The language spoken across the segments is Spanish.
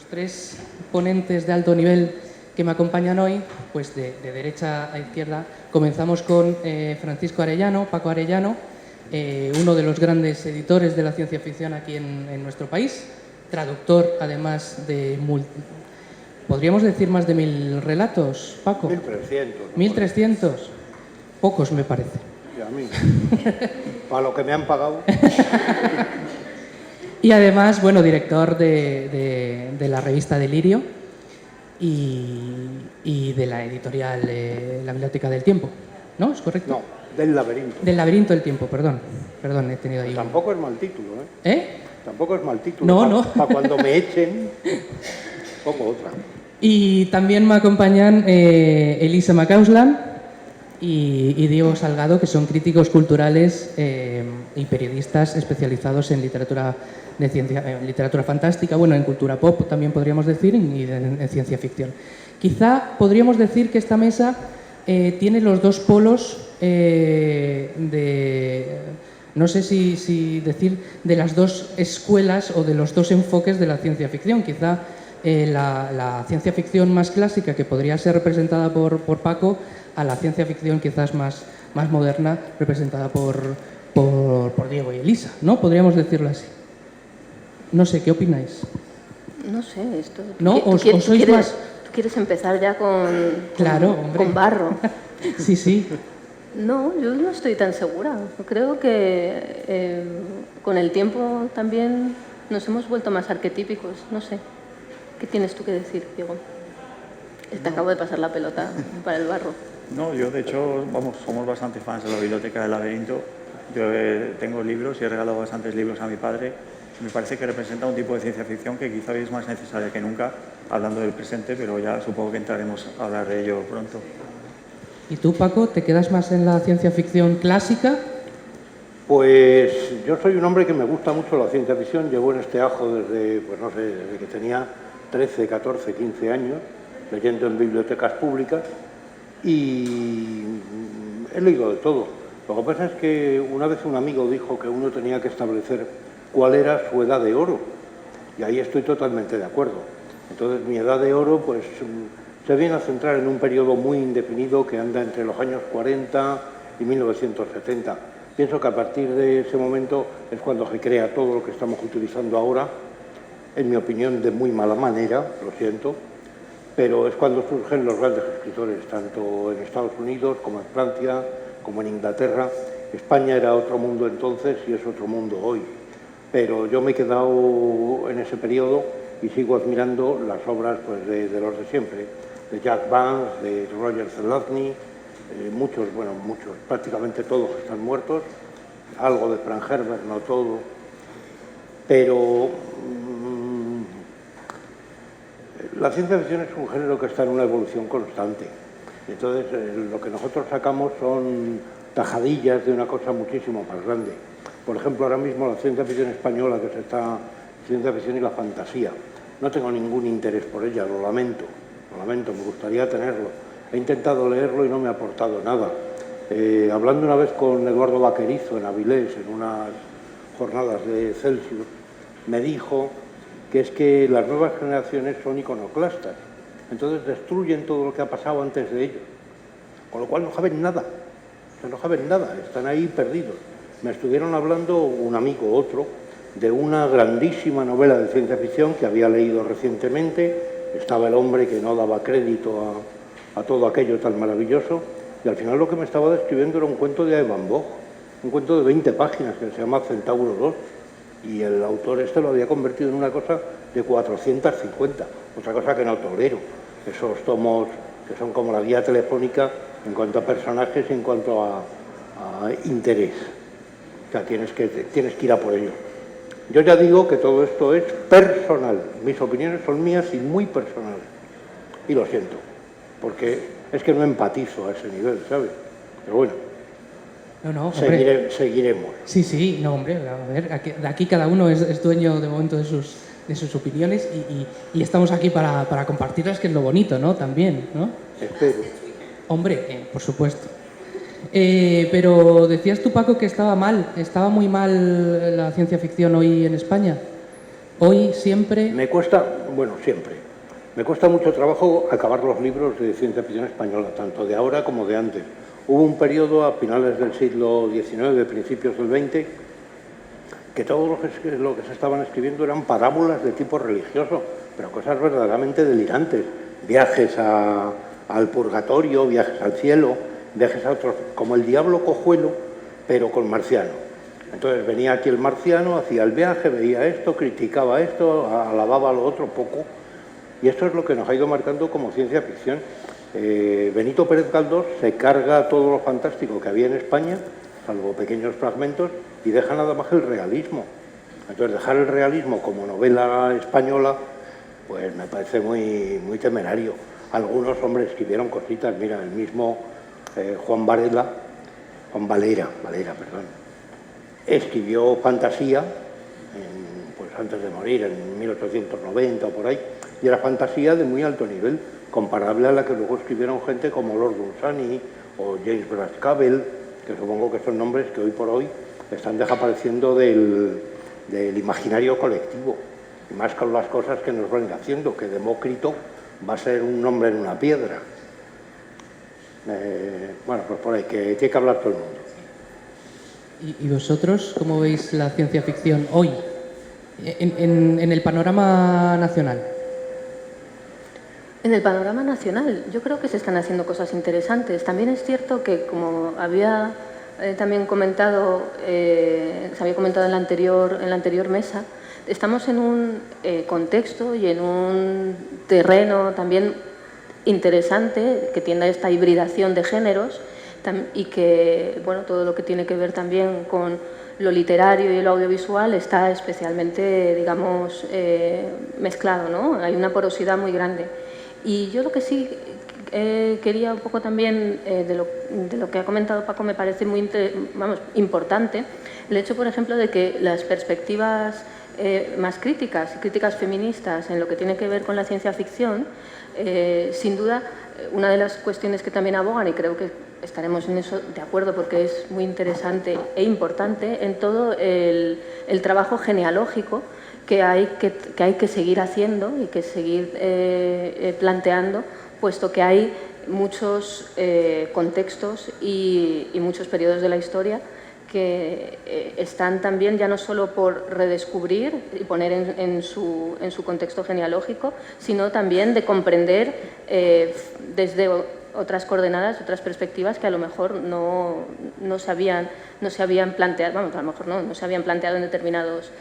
tres ponentes de alto nivel que me acompañan hoy, pues de derecha a izquierda, comenzamos con Francisco Arellano, Paco Arellano, uno de los grandes editores de la ciencia ficción aquí en nuestro país, traductor además de, podríamos decir, más de 1000 relatos, Paco. 1300. ¿No? 1300, pocos me parece. Y a mí, para lo que me han pagado. Y además, bueno, director de la revista Delirio y de la editorial La Biblioteca del Tiempo, ¿no? ¿Es correcto? No, del Laberinto. Del Laberinto del Tiempo, perdón, he tenido ahí... Pues tampoco es mal título, ¿eh? ¿Eh? Tampoco es mal título. No, no. Para cuando me echen, pongo otra. Y también me acompañan Elisa Macauslan y Diego Salgado, que son críticos culturales y periodistas especializados en literatura de ciencia, literatura fantástica, bueno, en cultura pop también podríamos decir, y en ciencia ficción. Quizá podríamos decir que esta mesa tiene los dos polos no sé si decir de las dos escuelas o de los dos enfoques de la ciencia ficción. Quizá la ciencia ficción más clásica, que podría ser representada por Paco, a la ciencia ficción quizás más moderna, representada por Diego y Elisa, ¿no? Podríamos decirlo así. No sé, ¿qué opináis? No sé, esto... ¿No? ¿Tú sois más... ¿Tú quieres empezar ya Claro, hombre. con barro? Sí, sí. No, yo no estoy tan segura. Creo que con el tiempo también nos hemos vuelto más arquetípicos. No sé. ¿Qué tienes tú que decir, Diego? Te acabo de pasar la pelota para el barro. No, yo de hecho, vamos, somos bastante fans de la Biblioteca del Laberinto. Yo tengo libros y he regalado bastantes libros a mi padre. Me parece que representa un tipo de ciencia ficción que quizá hoy es más necesaria que nunca, hablando del presente, pero ya supongo que entraremos a hablar de ello pronto. ¿Y tú, Paco, te quedas más en la ciencia ficción clásica? Pues yo soy un hombre que me gusta mucho la ciencia ficción. Llevo en este ajo desde, pues no sé, desde que tenía 13, 14, 15 años, leyendo en bibliotecas públicas, y he leído de todo. Lo que pasa es que una vez un amigo dijo que uno tenía que establecer cuál era su edad de oro, y ahí estoy totalmente de acuerdo. Entonces mi edad de oro pues se viene a centrar en un periodo muy indefinido que anda entre los años 40 y 1970. Pienso que a partir de ese momento es cuando se crea todo lo que estamos utilizando ahora, en mi opinión de muy mala manera, lo siento, pero es cuando surgen los grandes escritores, tanto en Estados Unidos como en Francia, como en Inglaterra. España era otro mundo entonces y es otro mundo hoy. Pero yo me he quedado en ese periodo y sigo admirando las obras pues, de los de siempre, de Jack Vance, de Roger Zelazny, muchos, prácticamente todos están muertos, algo de Frank Herbert, no todo, pero la ciencia ficción es un género que está en una evolución constante. Entonces, lo que nosotros sacamos son tajadillas de una cosa muchísimo más grande. Por ejemplo, ahora mismo la ciencia ficción española, que se está... ciencia ficción y la fantasía. No tengo ningún interés por ella, lo lamento, me gustaría tenerlo. He intentado leerlo y no me ha aportado nada. Hablando una vez con Eduardo Vaquerizo en Avilés, en unas jornadas de Celsius, me dijo que es que las nuevas generaciones son iconoclastas, entonces destruyen todo lo que ha pasado antes de ellos, con lo cual no saben nada, están ahí perdidos. Me estuvieron hablando un amigo, otro, de una grandísima novela de ciencia ficción que había leído recientemente. Estaba el hombre que no daba crédito a todo aquello tan maravilloso, y al final lo que me estaba describiendo era un cuento de Evan Vogt, un cuento de 20 páginas que se llama Centauro 2, y el autor lo había convertido en una cosa de 450, otra cosa que no tolero, esos tomos que son como la guía telefónica en cuanto a personajes y en cuanto a interés. O sea, tienes que ir a por ello. Yo ya digo que todo esto es personal. Mis opiniones son mías y muy personales. Y lo siento, porque es que no empatizo a ese nivel, ¿sabes? Pero bueno, no, seguiremos. Sí, no, hombre, a ver, aquí cada uno es dueño de momento de sus opiniones y estamos aquí para compartirlas, que es lo bonito, ¿no? También, ¿no? Espero. Hombre, por supuesto. Pero decías tú, Paco, que estaba muy mal la ciencia ficción hoy en España. Hoy, siempre... Me cuesta, bueno, siempre. Me cuesta mucho trabajo acabar los libros de ciencia ficción española, tanto de ahora como de antes. Hubo un periodo a finales del siglo XIX, principios del XX, que todo lo que se estaban escribiendo eran parábolas de tipo religioso, pero cosas verdaderamente delirantes. Viajes al purgatorio, viajes al cielo, viajes a otros, como el diablo cojuelo, pero con marciano. Entonces venía aquí el marciano, hacía el viaje, veía esto, criticaba esto, alababa a lo otro poco. Y esto es lo que nos ha ido marcando como ciencia ficción. Benito Pérez Galdós se carga todo lo fantástico que había en España, salvo pequeños fragmentos, y deja nada más el realismo. Entonces dejar el realismo como novela española, pues me parece muy, muy temerario. Algunos hombres escribieron cositas, mira, el mismo Juan Valera, escribió fantasía, pues antes de morir, en 1890 o por ahí, y era fantasía de muy alto nivel, comparable a la que luego escribieron gente como Lord Dunsany o James Blascabel, que supongo que son nombres que hoy por hoy están desapareciendo del imaginario colectivo, y más con las cosas que nos van haciendo, que Demócrito va a ser un nombre en una piedra. Bueno, pues por ahí, que tiene que hablar todo el mundo. ¿Y vosotros cómo veis la ciencia ficción hoy, en el panorama nacional? En el panorama nacional, yo creo que se están haciendo cosas interesantes. También es cierto que, como había también comentado, se había comentado en la anterior mesa, estamos en un contexto y en un terreno también interesante que tiene esta hibridación de géneros y que, bueno, todo lo que tiene que ver también con lo literario y lo audiovisual está especialmente, digamos, mezclado, ¿no? Hay una porosidad muy grande. Y yo lo que sí quería un poco también, de lo que ha comentado Paco, me parece muy importante, el hecho, por ejemplo, de que las perspectivas más críticas feministas en lo que tiene que ver con la ciencia ficción, sin duda, una de las cuestiones que también abogan, y creo que estaremos en eso de acuerdo porque es muy interesante e importante, en todo el trabajo genealógico que hay que seguir haciendo y que seguir planteando, puesto que hay muchos contextos y muchos periodos de la historia que están también ya no solo por redescubrir y poner en su contexto genealógico, sino también de comprender desde otras coordenadas, otras perspectivas que a lo mejor no se habían planteado, vamos, a lo mejor no se habían planteado en determinados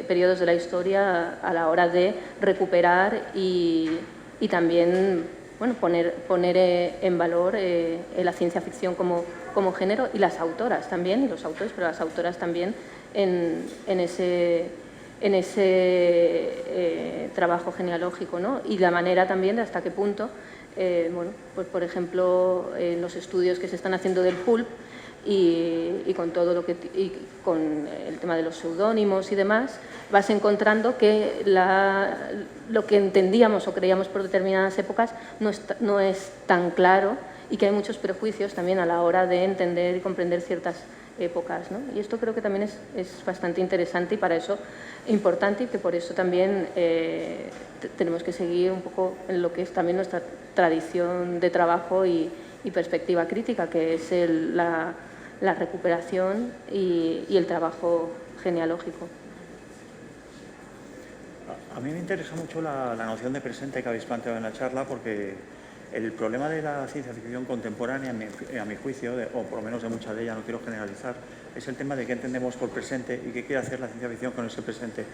periodos de la historia a la hora de recuperar y también, bueno, poner en valor la ciencia ficción como género, y las autoras también, y los autores, pero las autoras también en ese trabajo genealógico, ¿no? Y la manera también de hasta qué punto, bueno, pues por ejemplo, los estudios que se están haciendo del pulp y con todo lo que con el tema de los seudónimos y demás, vas encontrando que lo que entendíamos o creíamos por determinadas épocas no es tan claro, y que hay muchos prejuicios también a la hora de entender y comprender ciertas épocas, ¿no? Y esto creo que también es bastante interesante, y para eso importante, y que por eso también tenemos que seguir un poco en lo que es también nuestra tradición de trabajo y perspectiva crítica, que es la recuperación y el trabajo genealógico. A mí me interesa mucho la noción de presente que habéis planteado en la charla, porque el problema de la ciencia ficción contemporánea, a mi juicio, o por lo menos de mucha de ella, no quiero generalizar, es el tema de qué entendemos por presente y qué quiere hacer la ciencia ficción con ese presente.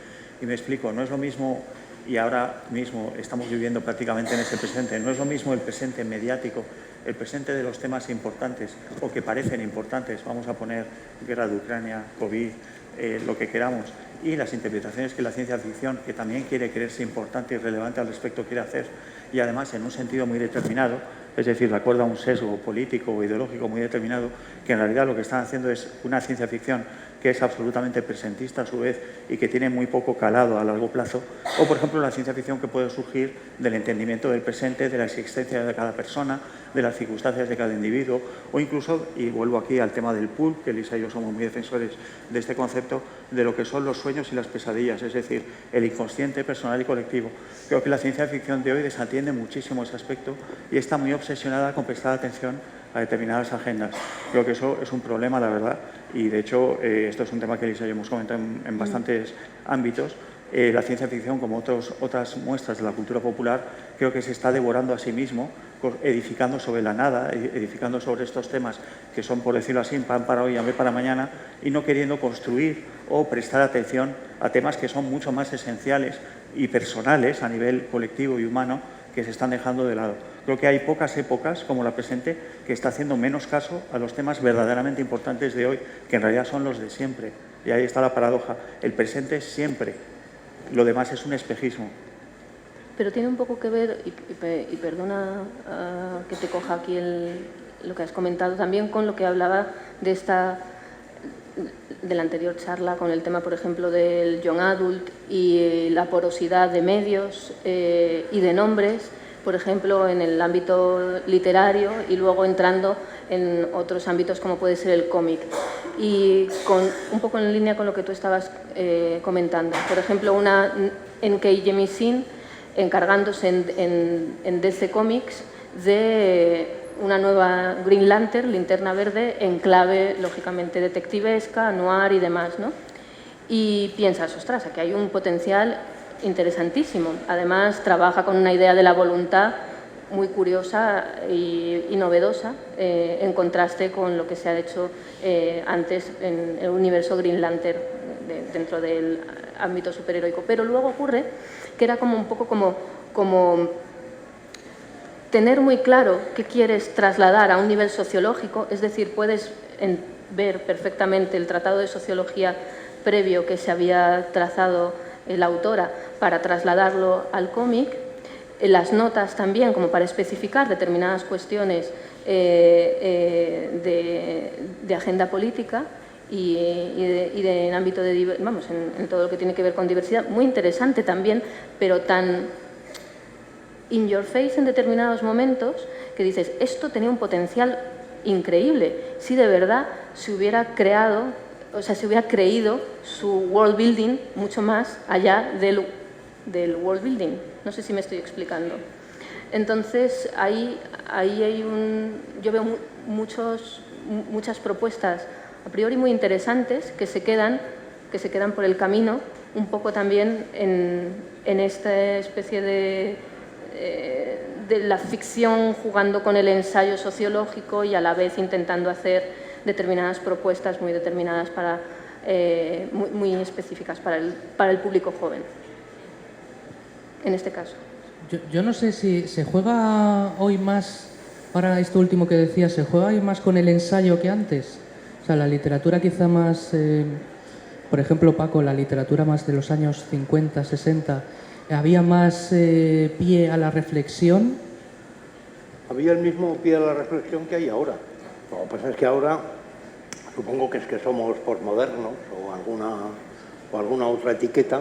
Y me explico, no es lo mismo, y ahora mismo estamos viviendo prácticamente en ese presente, no es lo mismo el presente mediático, el presente de los temas importantes o que parecen importantes, vamos a poner guerra de Ucrania, COVID, lo que queramos, y las interpretaciones que la ciencia ficción, que también quiere creerse importante y relevante al respecto, quiere hacer, y además en un sentido muy determinado, es decir, de acuerdo a un sesgo político o ideológico muy determinado, que en realidad lo que están haciendo es una ciencia ficción que es absolutamente presentista a su vez y que tiene muy poco calado a largo plazo, o por ejemplo la ciencia ficción que puede surgir del entendimiento del presente, de la existencia de cada persona, de las circunstancias de cada individuo, o incluso, y vuelvo aquí al tema del pulp, que Elisa y yo somos muy defensores de este concepto, de lo que son los sueños y las pesadillas, es decir, el inconsciente personal y colectivo. Creo que la ciencia ficción de hoy desatiende muchísimo ese aspecto y está muy obsesionada con prestar atención a determinadas agendas. Creo que eso es un problema, la verdad, y de hecho esto es un tema que Elisa y yo hemos comentado en bastantes ámbitos. La ciencia ficción, como otras muestras de la cultura popular, creo que se está devorando a sí mismo, edificando sobre la nada, edificando sobre estos temas que son, por decirlo así, pan para hoy, hambre para mañana, y no queriendo construir o prestar atención a temas que son mucho más esenciales y personales a nivel colectivo y humano, que se están dejando de lado. Creo que hay pocas épocas, como la presente, que está haciendo menos caso a los temas verdaderamente importantes de hoy, que en realidad son los de siempre. Y ahí está la paradoja. El presente es siempre. Lo demás es un espejismo. Pero tiene un poco que ver, y perdona que te coja aquí lo que has comentado, también con lo que hablaba de la anterior charla, con el tema, por ejemplo, del young adult y la porosidad de medios y de nombres, por ejemplo, en el ámbito literario y luego entrando en otros ámbitos como puede ser el cómic. Y un poco en línea con lo que tú estabas comentando. Por ejemplo, una N.K. Jemisin encargándose en DC Comics de una nueva Green Lantern, Linterna Verde, en clave, lógicamente, detectivesca, noir y demás, ¿no? Y piensas, ostras, aquí hay un potencial interesantísimo. Además, trabaja con una idea de la voluntad muy curiosa y novedosa, en contraste con lo que se ha hecho antes en el universo Green Lantern, dentro del ámbito superheroico. Pero luego ocurre que era como un poco como tener muy claro qué quieres trasladar a un nivel sociológico, es decir, puedes ver perfectamente el tratado de sociología previo que se había trazado la autora para trasladarlo al cómic, las notas también como para especificar determinadas cuestiones de agenda política y en ámbito de, vamos, en todo lo que tiene que ver con diversidad, muy interesante también, pero tan in your face en determinados momentos que dices, esto tenía un potencial increíble si de verdad se hubiera creado, o sea, se hubiera creído su world building mucho más allá del world building. No sé si me estoy explicando. Entonces, ahí hay yo veo muchas propuestas a priori muy interesantes que se quedan por el camino, un poco también en esta especie de la ficción jugando con el ensayo sociológico y a la vez intentando hacer determinadas propuestas muy determinadas muy específicas para el público joven, en este caso. Yo no sé si se juega hoy más, ahora esto último que decía, ¿se juega hoy más con el ensayo que antes? O sea, la literatura quizá más, por ejemplo, Paco, la literatura más de los años 50, 60, ¿había más pie a la reflexión? Había el mismo pie a la reflexión que hay ahora. Lo que pasa es que ahora, supongo que es que somos posmodernos o alguna otra etiqueta,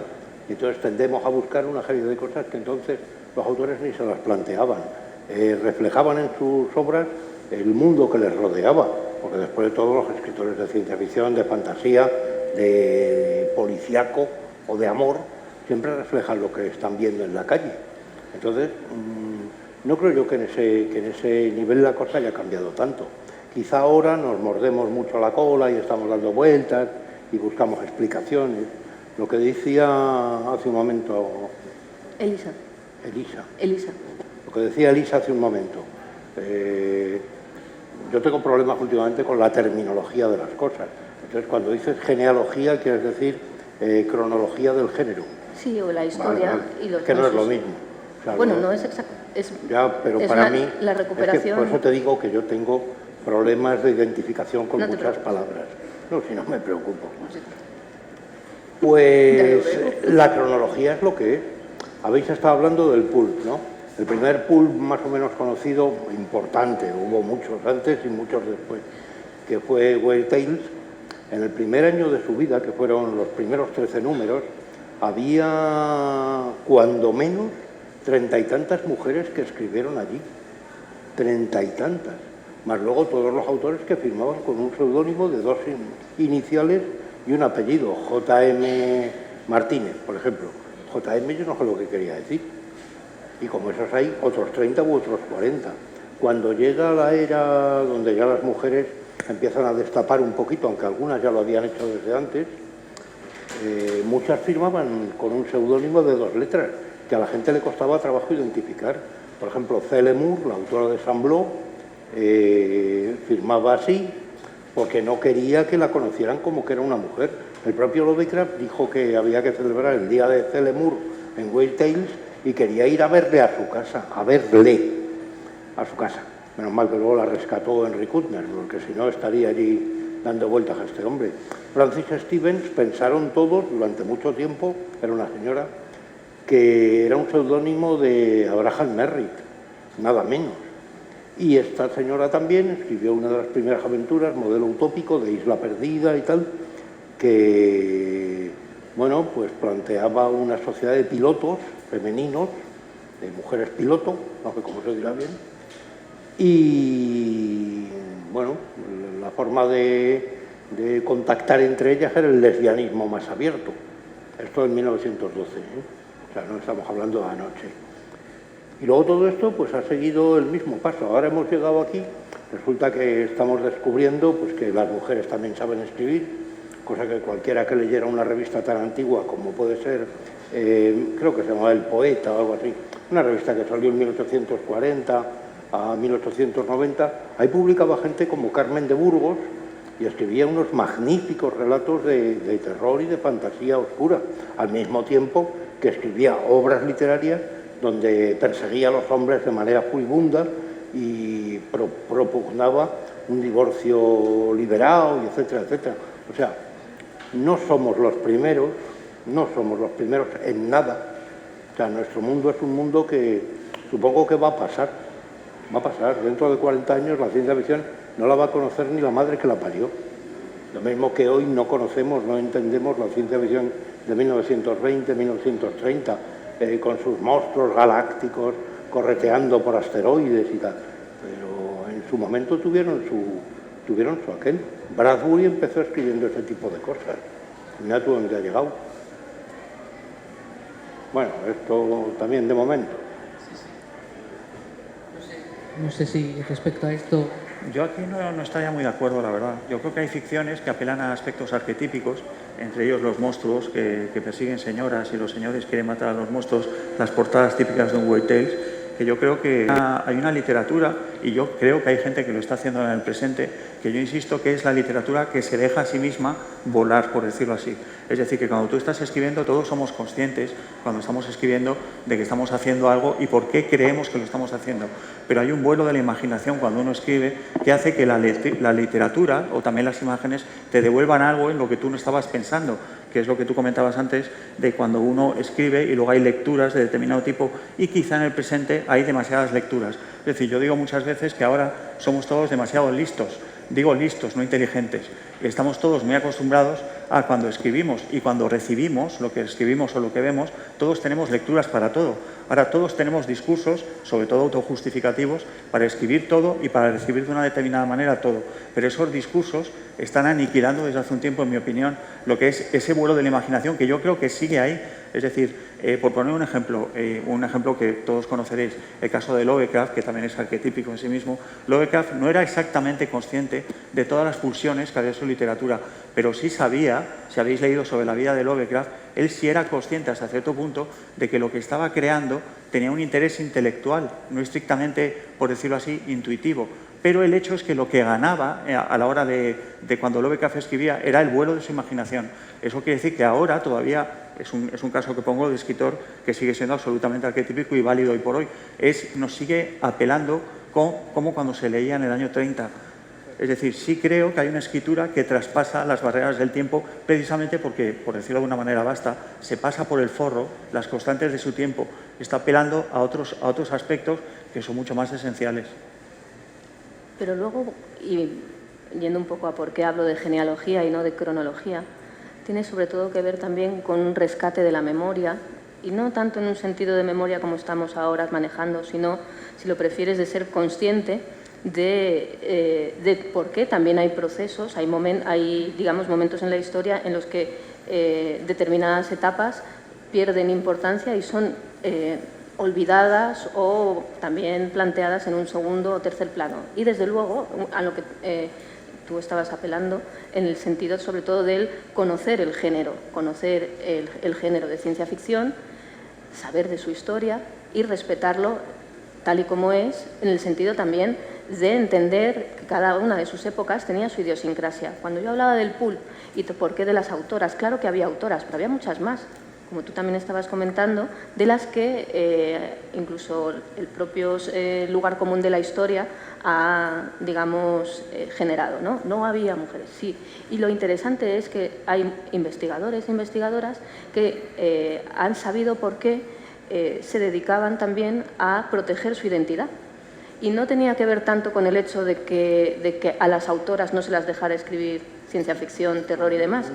y entonces tendemos a buscar una serie de cosas que entonces los autores ni se las planteaban. Reflejaban en sus obras el mundo que les rodeaba, porque después de todo los escritores de ciencia ficción, de fantasía, de policíaco o de amor, siempre reflejan lo que están viendo en la calle. Entonces, no creo yo que en ese nivel la cosa haya cambiado tanto. Quizá ahora nos mordemos mucho la cola y estamos dando vueltas y buscamos explicaciones. Lo que decía hace un momento... Elisa. Lo que decía Elisa hace un momento. Yo tengo problemas últimamente con la terminología de las cosas. Entonces, cuando dices genealogía, quieres decir cronología del género. Sí, o la historia. Vale. Y los que no es lo mismo. O sea, bueno, no es exacto. Ya, pero para mí, la recuperación... es que por eso te digo que yo tengo problemas de identificación con muchas palabras. No, si no me preocupo. Pues la cronología es lo que es. Habéis estado hablando del pulp, ¿no? El primer pulp más o menos conocido, importante, hubo muchos antes y muchos después, que fue Weird Tales. En el primer año de su vida, que fueron los primeros 13 números, había cuando menos 30 y tantas mujeres que escribieron allí. 30 y tantas. Más luego todos los autores que firmaban con un seudónimo de 2 iniciales y un apellido, J.M. Martínez, por ejemplo. J.M. yo no sé lo que quería decir. Y como esos hay otros 30 u otros 40. Cuando llega la era donde ya las mujeres empiezan a destapar un poquito, aunque algunas ya lo habían hecho desde antes, muchas firmaban con un seudónimo de 2 letras, que a la gente le costaba trabajo identificar. Por ejemplo, Cele Moore, la autora de Saint-Blau, firmaba así porque no quería que la conocieran como que era una mujer. El propio Lovecraft dijo que había que celebrar el día de Cele Moore en Weird Tales y quería ir a verle a su casa, a su casa. Menos mal que luego la rescató Henry Kuttner, porque si no estaría allí dando vueltas a este hombre. Francis Stevens pensaron todos, durante mucho tiempo, era una señora, que era un seudónimo de Abraham Merritt, nada menos. Y esta señora también escribió una de las primeras aventuras, modelo utópico de Isla Perdida y tal, que, bueno, pues planteaba una sociedad de pilotos femeninos, de mujeres piloto, no sé cómo se dirá bien, y, bueno, la forma de contactar entre ellas era el lesbianismo más abierto. Esto en 1912, O sea, no estamos hablando de anoche. Y luego todo esto pues ha seguido el mismo paso. Ahora hemos llegado aquí, resulta que estamos descubriendo pues, que las mujeres también saben escribir, cosa que cualquiera que leyera una revista tan antigua como puede ser, creo que se llamaba El Poeta o algo así, una revista que salió en 1840 a 1890, ahí publicaba gente como Carmen de Burgos y escribía unos magníficos relatos de terror y de fantasía oscura, al mismo tiempo que escribía obras literarias donde perseguía a los hombres de manera furibunda y propugnaba un divorcio liberado, y etcétera, etcétera. O sea, no somos los primeros en nada. O sea, nuestro mundo es un mundo que supongo que va a pasar. Dentro de 40 años la ciencia ficción no la va a conocer ni la madre que la parió. Lo mismo que hoy no conocemos, no entendemos la ciencia ficción de 1920, 1930, con sus monstruos galácticos correteando por asteroides y tal. Pero en su momento tuvieron su aquel. Bradbury empezó escribiendo ese tipo de cosas. Mira tú dónde ha llegado. Bueno, esto también de momento. No sé si respecto a esto... Yo aquí no estaría muy de acuerdo, la verdad. Yo creo que hay ficciones que apelan a aspectos arquetípicos, entre ellos los monstruos que persiguen señoras y los señores quieren matar a los monstruos, las portadas típicas de un Weird Tales, que yo creo que hay una literatura, y yo creo que hay gente que lo está haciendo en el presente, que yo insisto que es la literatura que se deja a sí misma volar, por decirlo así. Es decir, que cuando tú estás escribiendo, todos somos conscientes, cuando estamos escribiendo, de que estamos haciendo algo y por qué creemos que lo estamos haciendo. Pero hay un vuelo de la imaginación cuando uno escribe que hace que la literatura, o también las imágenes, te devuelvan algo en lo que tú no estabas pensando, que es lo que tú comentabas antes, de cuando uno escribe y luego hay lecturas de determinado tipo y quizá en el presente hay demasiadas lecturas. Es decir, yo digo muchas veces que ahora somos todos demasiado listos, digo listos, no inteligentes. Estamos todos muy acostumbrados a cuando escribimos y cuando recibimos lo que escribimos o lo que vemos, todos tenemos lecturas para todo. Ahora todos tenemos discursos, sobre todo autojustificativos, para escribir todo y para recibir de una determinada manera todo. Pero esos discursos están aniquilando desde hace un tiempo, en mi opinión, lo que es ese vuelo de la imaginación que yo creo que sigue ahí. Es decir, por poner un ejemplo que todos conoceréis, el caso de Lovecraft, que también es arquetípico en sí mismo. Lovecraft no era exactamente consciente de todas las pulsiones que había en su literatura, pero sí sabía, si habéis leído sobre la vida de Lovecraft, él sí era consciente hasta cierto punto de que lo que estaba creando tenía un interés intelectual, no estrictamente, por decirlo así, intuitivo. Pero el hecho es que lo que ganaba a la hora de cuando Lovecraft escribía era el vuelo de su imaginación. Eso quiere decir que ahora todavía es un caso que pongo de escritor que sigue siendo absolutamente arquetípico y válido hoy por hoy. Nos sigue apelando como cuando se leía en el año 30. Es decir, sí creo que hay una escritura que traspasa las barreras del tiempo precisamente porque, por decirlo de una manera vasta, se pasa por el forro las constantes de su tiempo está apelando a otros aspectos que son mucho más esenciales. Pero luego, y yendo un poco a por qué hablo de genealogía y no de cronología, tiene sobre todo que ver también con un rescate de la memoria, y no tanto en un sentido de memoria como estamos ahora manejando, sino, si lo prefieres, de ser consciente de por qué también hay procesos, hay digamos, momentos en la historia en los que determinadas etapas pierden importancia y son olvidadas o también planteadas en un segundo o tercer plano. Y desde luego, a lo que tú estabas apelando, en el sentido sobre todo del conocer el género de ciencia ficción, saber de su historia y respetarlo tal y como es, en el sentido también de entender que cada una de sus épocas tenía su idiosincrasia. Cuando yo hablaba del pulp y por qué de las autoras, claro que había autoras, pero había muchas más, como tú también estabas comentando, de las que incluso el propio lugar común de la historia ha, digamos, generado, ¿no? No había mujeres, sí. Y lo interesante es que hay investigadores e investigadoras que han sabido por qué se dedicaban también a proteger su identidad. Y no tenía que ver tanto con el hecho de que a las autoras no se las dejara escribir ciencia ficción, terror y demás,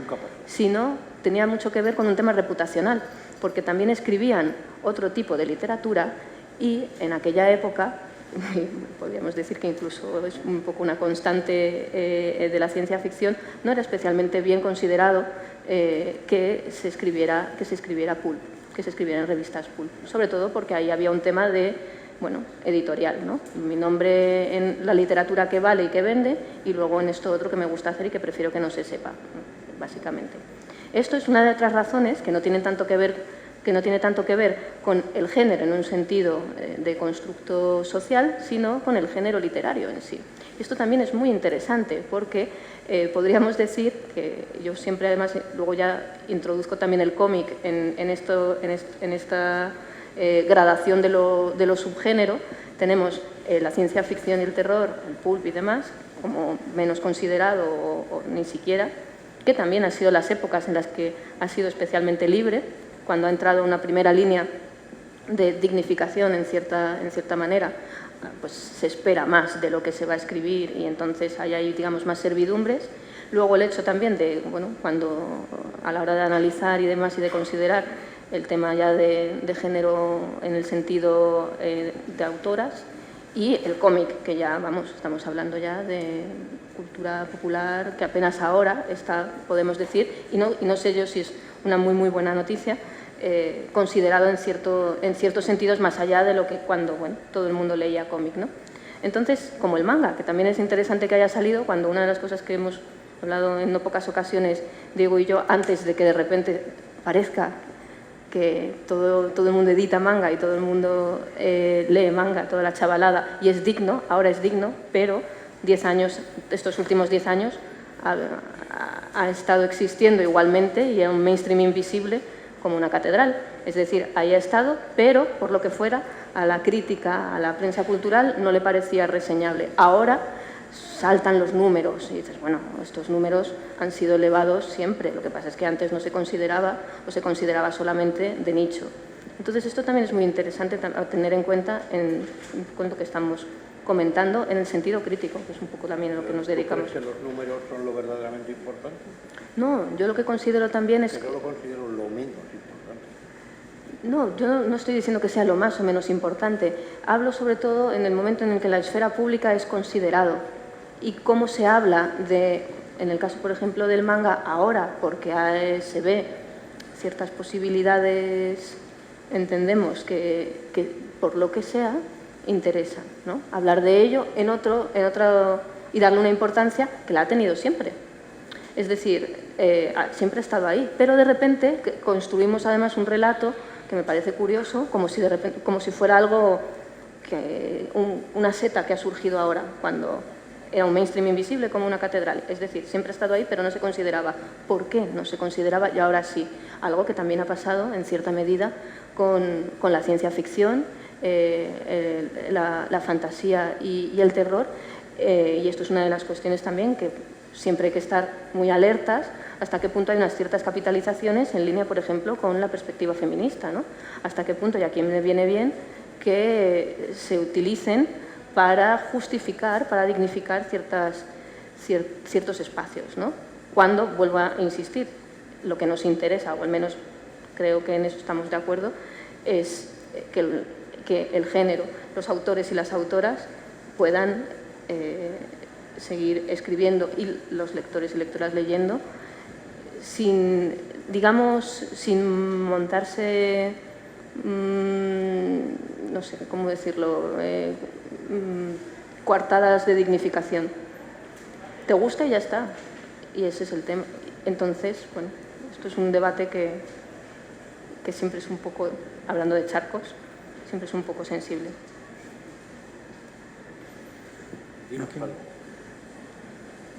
sino tenía mucho que ver con un tema reputacional, porque también escribían otro tipo de literatura y en aquella época, podríamos decir que incluso es un poco una constante de la ciencia ficción, no era especialmente bien considerado que se escribiera pulp, que se escribiera en revistas pulp, sobre todo porque ahí había un tema de editorial, ¿no? Mi nombre en la literatura que vale y que vende, y luego en esto otro que me gusta hacer y que prefiero que no se sepa, básicamente. Esto es una de otras razones que no tiene tanto que ver con el género en un sentido de constructo social, sino con el género literario en sí. Esto también es muy interesante porque podríamos decir que yo siempre, además, luego ya introduzco también el cómic en esta gradación de lo subgénero. Tenemos la ciencia ficción y el terror, el pulp y demás, como menos considerado o ni siquiera, que también han sido las épocas en las que ha sido especialmente libre, cuando ha entrado una primera línea de dignificación en cierta manera, pues se espera más de lo que se va a escribir y entonces hay, digamos, más servidumbres. Luego el hecho también de, cuando a la hora de analizar y demás y de considerar el tema ya de género en el sentido de autoras, y el cómic, que ya, estamos hablando ya de cultura popular, que apenas ahora está, podemos decir, y no sé yo si es una muy, muy buena noticia, considerado en ciertos sentidos más allá de lo que cuando todo el mundo leía cómic, ¿no? Entonces, como el manga, que también es interesante que haya salido, cuando una de las cosas que hemos hablado en no pocas ocasiones, Diego y yo, antes de que de repente parezca que todo el mundo edita manga y todo el mundo lee manga, toda la chavalada, y es digno, ahora es digno, pero 10 años, estos últimos 10 años ha estado existiendo igualmente y es un mainstream invisible como una catedral. Es decir, ahí ha estado, pero por lo que fuera, a la crítica, a la prensa cultural no le parecía reseñable. Ahora saltan los números y dices, bueno, estos números han sido elevados siempre, lo que pasa es que antes no se consideraba o se consideraba solamente de nicho. Entonces esto también es muy interesante a tener en cuenta en cuanto que estamos comentando en el sentido crítico, que es un poco también a lo que nos dedicamos. ¿Crees que los números son lo verdaderamente importante? No, yo lo que considero también es... Yo lo considero lo menos importante. No, yo no estoy diciendo que sea lo más o menos importante. Hablo sobre todo en el momento en el que la esfera pública es considerado y cómo se habla en el caso, por ejemplo, del manga ahora, porque se ve ciertas posibilidades, entendemos que por lo que sea, interesa, ¿no? Hablar de ello en otro y darle una importancia que la ha tenido siempre. Es decir, siempre ha estado ahí, pero de repente construimos además un relato que me parece curioso, como si fuera algo una seta que ha surgido ahora, cuando era un mainstream invisible como una catedral. Es decir, siempre ha estado ahí, pero no se consideraba. ¿Por qué no se consideraba y ahora sí? Algo que también ha pasado en cierta medida con la ciencia ficción, la fantasía y el terror, y esto es una de las cuestiones también que siempre hay que estar muy alertas hasta qué punto hay unas ciertas capitalizaciones en línea, por ejemplo, con la perspectiva feminista, ¿no? Hasta qué punto, y aquí me viene bien, que se utilicen para justificar, para dignificar ciertos espacios, ¿no? Cuando, vuelvo a insistir, lo que nos interesa, o al menos creo que en eso estamos de acuerdo, es que el género, los autores y las autoras puedan seguir escribiendo y los lectores y lectoras leyendo sin, digamos, sin montarse, no sé cómo decirlo, coartadas de dignificación. Te gusta y ya está. Y ese es el tema. Entonces, bueno, esto es un debate que siempre es un poco, hablando de charcos, siempre es un poco sensible.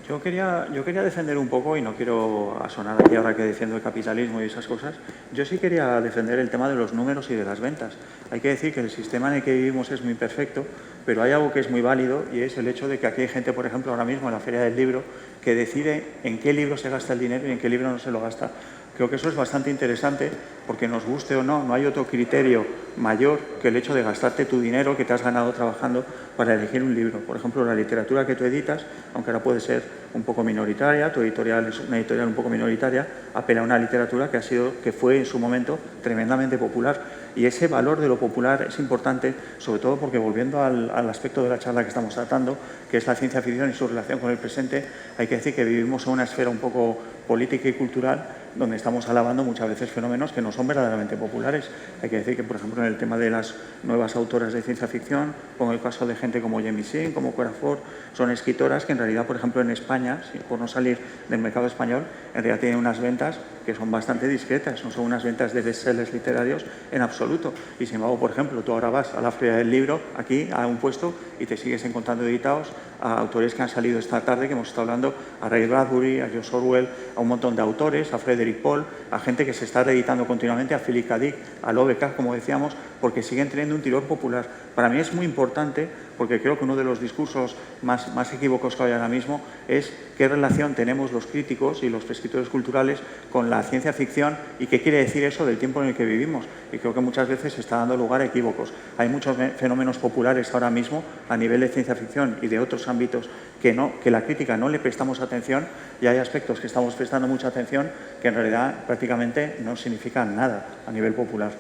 Yo quería defender un poco, y no quiero asonar aquí ahora que defiendo el capitalismo y esas cosas, yo sí quería defender el tema de los números y de las ventas. Hay que decir que el sistema en el que vivimos es muy perfecto, pero hay algo que es muy válido, y es el hecho de que aquí hay gente, por ejemplo, ahora mismo en la Feria del Libro, que decide en qué libro se gasta el dinero y en qué libro no se lo gasta. Creo que eso es bastante interesante, porque nos guste o no, no hay otro criterio mayor que el hecho de gastarte tu dinero que te has ganado trabajando para elegir un libro. Por ejemplo, la literatura que tú editas, aunque ahora puede ser un poco minoritaria, tu editorial es una editorial un poco minoritaria, apela a una literatura que fue en su momento tremendamente popular. Y ese valor de lo popular es importante, sobre todo porque, volviendo al aspecto de la charla que estamos tratando, que es la ciencia ficción y su relación con el presente, hay que decir que vivimos en una esfera un poco política y cultural donde estamos alabando muchas veces fenómenos que no son verdaderamente populares. Hay que decir que, por ejemplo, en el tema de las nuevas autoras de ciencia ficción, con el caso de gente como Jamie Singh, como Cora Ford, son escritoras que en realidad, por ejemplo, en España, por no salir del mercado español, en realidad tienen unas ventas que son bastante discretas, no son unas ventas de bestsellers literarios en absoluto. Y sin embargo, por ejemplo, tú ahora vas a la Feria del Libro, aquí, a un puesto, y te sigues encontrando editados a autores que han salido esta tarde, que hemos estado hablando, a Ray Bradbury, a George Orwell, a un montón de autores, a Frederick Paul, a gente que se está reeditando continuamente, a Philip K. Dick, a Lovecraft, como decíamos, porque siguen teniendo un tirón popular. Para mí es muy importante, porque creo que uno de los discursos más equívocos que hay ahora mismo es qué relación tenemos los críticos y los escritores culturales con la ciencia ficción y qué quiere decir eso del tiempo en el que vivimos. Y creo que muchas veces se está dando lugar a equívocos. Hay muchos fenómenos populares ahora mismo a nivel de ciencia ficción y de otros ámbitos que la crítica no le prestamos atención, y hay aspectos que estamos prestando mucha atención que en realidad prácticamente no significan nada a nivel popular.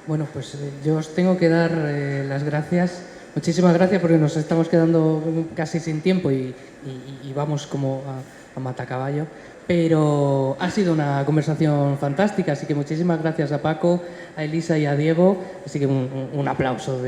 Bueno, pues yo os tengo que dar las gracias. Muchísimas gracias, porque nos estamos quedando casi sin tiempo y vamos como a matacaballo. Pero ha sido una conversación fantástica, así que muchísimas gracias a Paco, a Elisa y a Diego. Así que un aplauso.